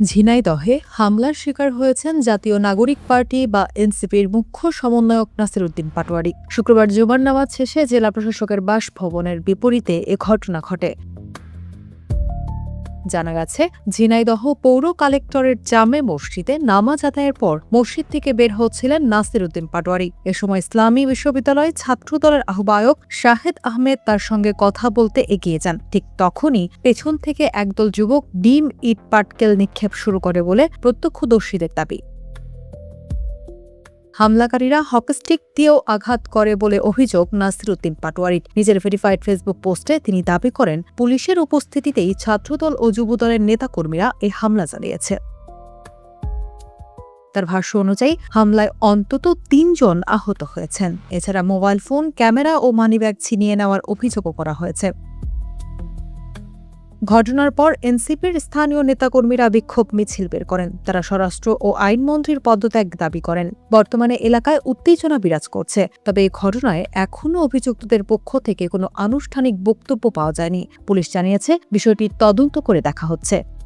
ঝিনাইদহে হামলার শিকার হয়েছেন জাতীয় নাগরিক পার্টি বা এনসিপির মুখ্য সমন্বয়ক নাসিরউদ্দিন পাটোয়ারি। শুক্রবার জুমার নামাজ শেষে জেলা প্রশাসকের বাসভবনের বিপরীতে এ ঘটনা ঘটে। জানা গেছে, ঝিনাইদহ পৌর কালেক্টরের জামে মসজিদে নামাজ আদায়ের পর মসজিদ থেকে বের হচ্ছিলেন নাসিরউদ্দিন পাটোয়ারি। এ সময় ইসলামী বিশ্ববিদ্যালয় ছাত্রদলের আহ্বায়ক শাহেদ আহমেদ তার সঙ্গে কথা বলতে এগিয়ে যান। ঠিক তখনই পেছন থেকে একদল যুবক ডিম ইট পাটকেল নিক্ষেপ শুরু করে বলে প্রত্যক্ষদর্শীদের দাবি। হামলাকারীরা হকস্টিক দিয়েও আঘাত করে বলে অভিযোগ নাসিরউদ্দিন পাটোয়ারির। নিজের ভেরিফাইড ফেসবুক পোস্টে তিনি দাবি করেন, পুলিশের উপস্থিতিতেই ছাত্রদল ও যুবদলের নেতাকর্মীরা এই হামলা চালিয়েছে। তার ভাষ্য অনুযায়ী হামলায় অন্তত ৩ জন আহত হয়েছেন। এছাড়া মোবাইল ফোন, ক্যামেরা ও মানিব্যাগ ছিনিয়ে নেওয়ার অভিযোগও করা হয়েছে। ঘটনার পর এনসিপির স্থানীয় নেতাকর্মীরা বিক্ষোভ মিছিল বের করেন। তারা স্বরাষ্ট্র ও আইনমন্ত্রীর পদত্যাগ দাবি করেন। বর্তমানে এলাকায় উত্তেজনা বিরাজ করছে। তবে এই ঘটনায় এখনও অভিযুক্তদের পক্ষ থেকে কোনো আনুষ্ঠানিক বক্তব্য পাওয়া যায়নি। পুলিশ জানিয়েছে, বিষয়টি তদন্ত করে দেখা হচ্ছে।